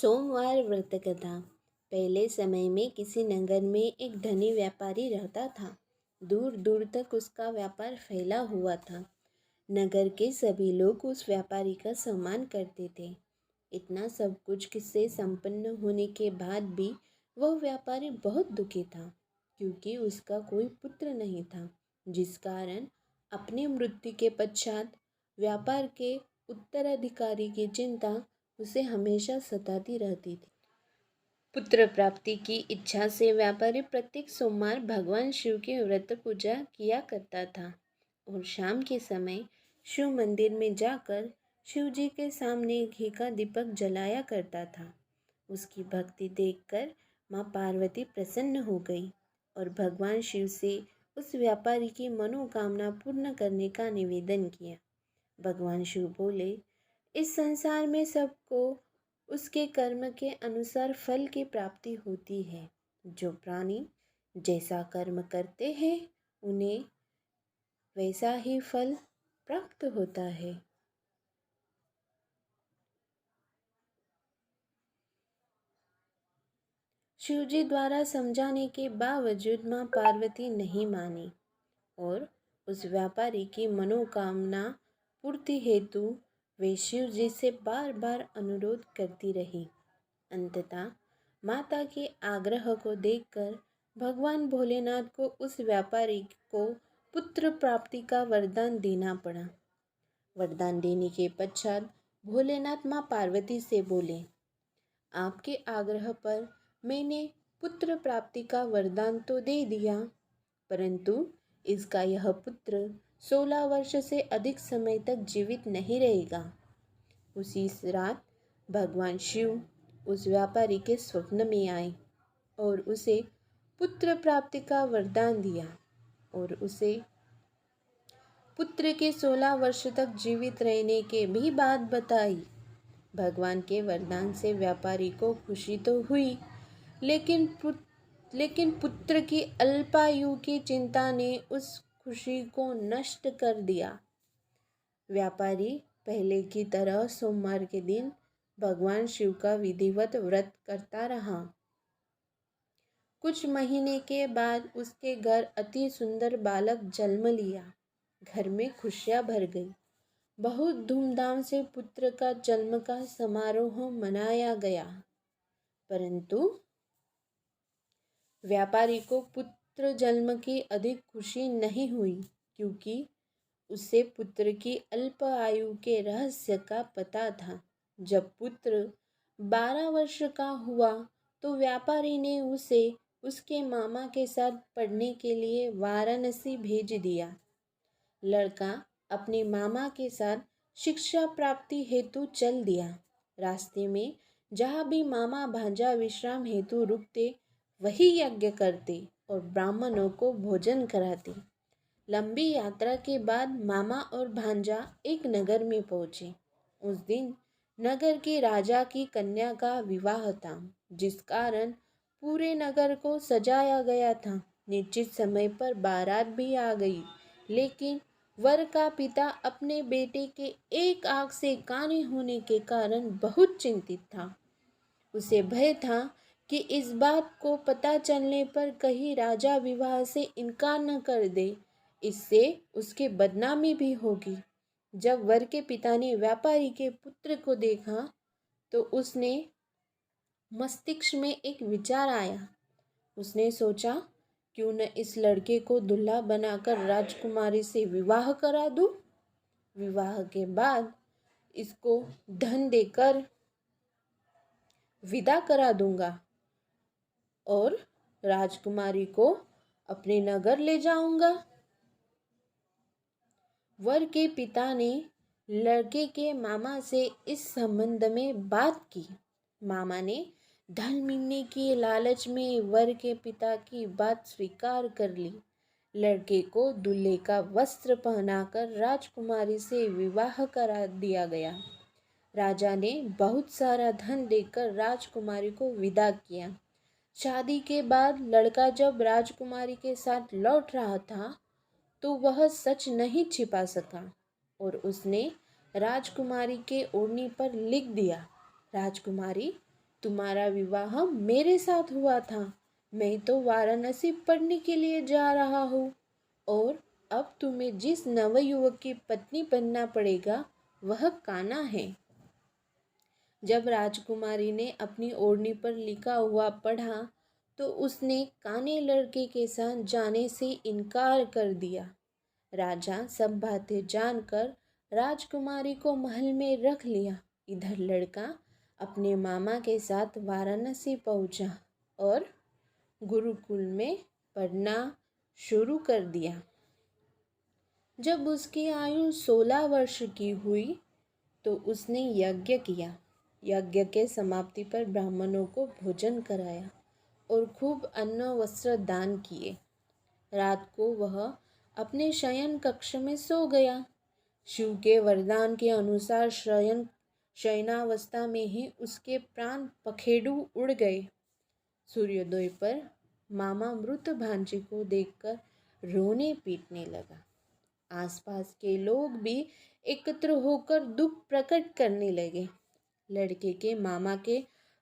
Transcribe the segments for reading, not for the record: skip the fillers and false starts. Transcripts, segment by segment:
सोमवार व्रत कथा। पहले समय में किसी नगर में एक धनी व्यापारी रहता था। दूर दूर तक उसका व्यापार फैला हुआ था। नगर के सभी लोग उस व्यापारी का सम्मान करते थे। इतना सब कुछ किससे संपन्न होने के बाद भी वह व्यापारी बहुत दुखी था, क्योंकि उसका कोई पुत्र नहीं था, जिस कारण अपनी मृत्यु के पश्चात व्यापार के उत्तराधिकारी की चिंता उसे हमेशा सताती रहती थी। पुत्र प्राप्ति की इच्छा से व्यापारी प्रत्येक सोमवार भगवान शिव की व्रत पूजा किया करता था और शाम के समय शिव मंदिर में जाकर शिव जी के सामने घी का दीपक जलाया करता था। उसकी भक्ति देखकर माँ पार्वती प्रसन्न हो गई और भगवान शिव से उस व्यापारी की मनोकामना पूर्ण करने का निवेदन किया। भगवान शिव बोले, इस संसार में सबको उसके कर्म के अनुसार फल की प्राप्ति होती है। जो प्राणी जैसा कर्म करते हैं उन्हें वैसा ही फल प्राप्त होता है। शिवजी द्वारा समझाने के बावजूद माँ पार्वती नहीं मानी और उस व्यापारी की मनोकामना पूर्ति हेतु वे शिव जी से बार बार अनुरोध करती रही। अंततः माता के आग्रह को देखकर भगवान भोलेनाथ को उस व्यापारी को पुत्र प्राप्ति का वरदान देना पड़ा। वरदान देने के पश्चात भोलेनाथ माँ पार्वती से बोले, आपके आग्रह पर मैंने पुत्र प्राप्ति का वरदान तो दे दिया, परंतु इसका यह पुत्र 16 वर्ष से अधिक समय तक जीवित नहीं रहेगा। उसी रात भगवान शिव उस व्यापारी के स्वप्न में आए और उसे पुत्र प्राप्ति का वरदान दिया और उसे पुत्र के 16 वर्ष तक जीवित रहने के भी बात बताई। भगवान के वरदान से व्यापारी को खुशी तो हुई, लेकिन पुत्र की अल्पायु की चिंता ने उस खुशी को नष्ट कर दिया। व्यापारी पहले की तरह सोमवार के दिन भगवान शिव का विधिवत व्रत करता रहा। कुछ महीने के बाद उसके घर अति सुंदर बालक जन्म लिया। घर में खुशियां भर गई। बहुत धूमधाम से पुत्र का जन्म का समारोह मनाया गया, परंतु व्यापारी को पुत्र जन्म की अधिक खुशी नहीं हुई, क्योंकि उसे पुत्र की अल्प आयु के रहस्य का पता था। जब पुत्र 12 वर्ष का हुआ तो व्यापारी ने उसे उसके मामा के साथ पढ़ने के लिए वाराणसी भेज दिया। लड़का अपने मामा के साथ शिक्षा प्राप्ति हेतु चल दिया। रास्ते में जहाँ भी मामा भांजा विश्राम हेतु रुकते वही यज्ञ करते और ब्राह्मणों को भोजन कराते। लंबी यात्रा के बाद मामा और भांजा एक नगर में पहुँचे। उस दिन नगर के राजा की कन्या का विवाह था, जिस कारण पूरे नगर को सजाया गया था। निश्चित समय पर बारात भी आ गई, लेकिन वर का पिता अपने बेटे के एक आंख से काने होने के कारण बहुत चिंतित था। उसे भय था कि इस बात को पता चलने पर कहीं राजा विवाह से इनकार न कर दे, इससे उसकी बदनामी भी होगी। जब वर के पिता ने व्यापारी के पुत्र को देखा तो उसने मस्तिष्क में एक विचार आया। उसने सोचा, क्यों न इस लड़के को दूल्हा बनाकर राजकुमारी से विवाह करा दूं। विवाह के बाद इसको धन देकर विदा करा दूंगा और राजकुमारी को अपने नगर ले जाऊंगा। वर के पिता ने लड़के के मामा से इस संबंध में बात की। मामा ने धन मिलने के लालच में वर के पिता की बात स्वीकार कर ली। लड़के को दूल्हे का वस्त्र पहनाकर राजकुमारी से विवाह करा दिया गया। राजा ने बहुत सारा धन देकर राजकुमारी को विदा किया। शादी के बाद लड़का जब राजकुमारी के साथ लौट रहा था तो वह सच नहीं छिपा सका और उसने राजकुमारी के ओढ़नी पर लिख दिया, राजकुमारी, तुम्हारा विवाह मेरे साथ हुआ था। मैं तो वाराणसी पढ़ने के लिए जा रहा हूँ और अब तुम्हें जिस नवयुवक की पत्नी बनना पड़ेगा वह कान्हा है। जब राजकुमारी ने अपनी ओढ़नी पर लिखा हुआ पढ़ा तो उसने काने लड़के के साथ जाने से इनकार कर दिया। राजा सब बातें जानकर राजकुमारी को महल में रख लिया। इधर लड़का अपने मामा के साथ वाराणसी पहुंचा और गुरुकुल में पढ़ना शुरू कर दिया। जब उसकी आयु 16 वर्ष की हुई तो उसने यज्ञ किया। यज्ञ के समाप्ति पर ब्राह्मणों को भोजन कराया और खूब अन्न वस्त्र दान किए। रात को वह अपने शयन कक्ष में सो गया। शिव के वरदान के अनुसार शयनावस्था में ही उसके प्राण पखेरु उड़ गए। सूर्योदय पर मामा मृत भांजे को देखकर रोने पीटने लगा। आसपास के लोग भी एकत्र होकर दुख प्रकट करने लगे। लड़के के मामा के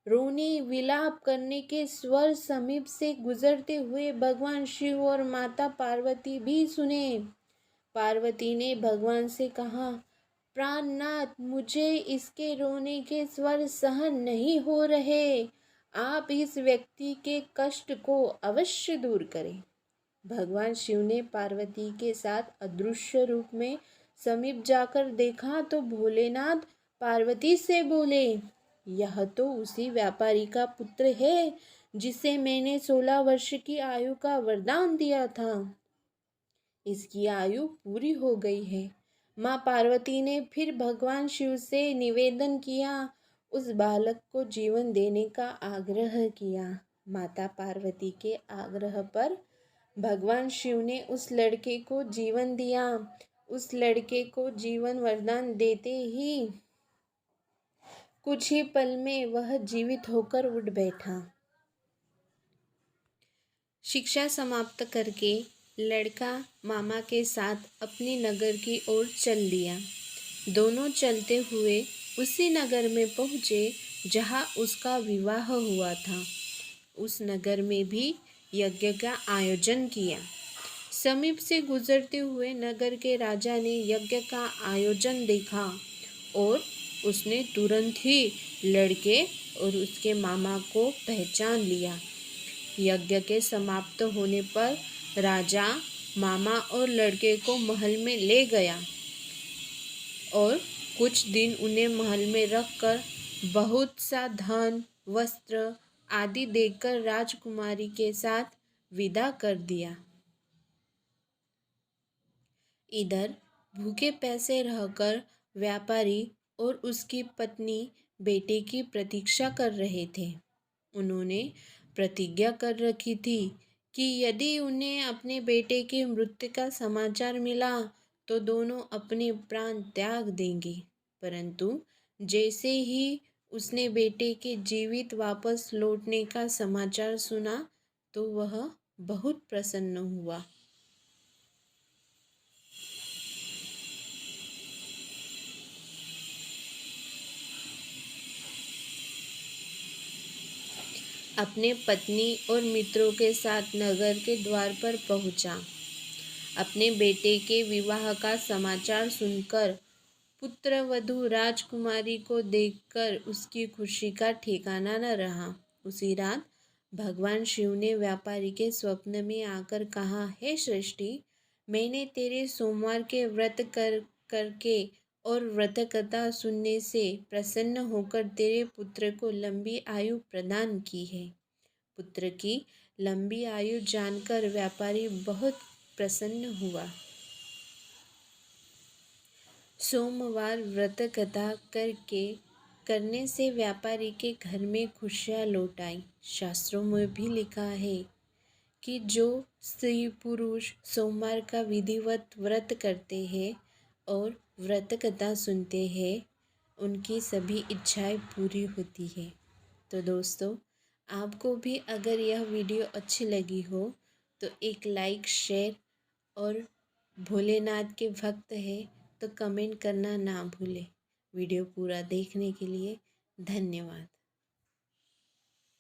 रोने विलाप करने के स्वर समीप से गुजरते हुए भगवान शिव और माता पार्वती भी सुने। पार्वती ने भगवान से कहा, प्राणनाथ, मुझे इसके रोने के स्वर सहन नहीं हो रहे। आप इस व्यक्ति के कष्ट को अवश्य दूर करें। भगवान शिव ने पार्वती के साथ अदृश्य रूप में समीप जाकर देखा तो भोलेनाथ पार्वती से बोले, यह तो उसी व्यापारी का पुत्र है जिसे मैंने 16 वर्ष की आयु का वरदान दिया था। इसकी आयु पूरी हो गई है। माँ पार्वती ने फिर भगवान शिव से निवेदन किया, उस बालक को जीवन देने का आग्रह किया। माता पार्वती के आग्रह पर भगवान शिव ने उस लड़के को जीवन दिया। उस लड़के को जीवन वरदान देते ही कुछ ही पल में वह जीवित होकर उठ बैठा। शिक्षा समाप्त करके लड़का मामा के साथ अपने नगर की ओर चल दिया। दोनों चलते हुए उसी नगर में पहुँचे जहाँ उसका विवाह हुआ था। उस नगर में भी यज्ञ का आयोजन किया। समीप से गुजरते हुए नगर के राजा ने यज्ञ का आयोजन देखा और उसने तुरंत ही लड़के और उसके मामा को पहचान लिया। यज्ञ के समाप्त होने पर राजा मामा और लड़के को महल में ले गया और कुछ दिन उन्हें महल में रखकर बहुत सा धन, वस्त्र आदि देकर राजकुमारी के साथ विदा कर दिया। इधर भूखे पैसे रहकर व्यापारी और उसकी पत्नी बेटे की प्रतीक्षा कर रहे थे। उन्होंने प्रतिज्ञा कर रखी थी कि यदि उन्हें अपने बेटे की मृत्यु का समाचार मिला तो दोनों अपने प्राण त्याग देंगे। परंतु जैसे ही उसने बेटे के जीवित वापस लौटने का समाचार सुना तो वह बहुत प्रसन्न हुआ। अपने पत्नी और मित्रों के साथ नगर के द्वार पर पहुंचा। अपने बेटे के विवाह का समाचार सुनकर पुत्रवधू राजकुमारी को देखकर उसकी खुशी का ठिकाना न रहा। उसी रात भगवान शिव ने व्यापारी के स्वप्न में आकर कहा, हे सृष्टि, मैंने तेरे सोमवार के व्रत करके और व्रत कथा सुनने से प्रसन्न होकर तेरे पुत्र को लंबी आयु प्रदान की है। पुत्र की लंबी आयु जानकर व्यापारी बहुत प्रसन्न हुआ। सोमवार व्रत कथा करने से व्यापारी के घर में खुशियाँ लौट आई। शास्त्रों में भी लिखा है कि जो स्त्री पुरुष सोमवार का विधिवत व्रत करते हैं और व्रत कथा सुनते हैं उनकी सभी इच्छाएं पूरी होती है। तो दोस्तों, आपको भी अगर यह वीडियो अच्छी लगी हो तो एक लाइक, शेयर और भोलेनाथ के भक्त है तो कमेंट करना ना भूलें। वीडियो पूरा देखने के लिए धन्यवाद।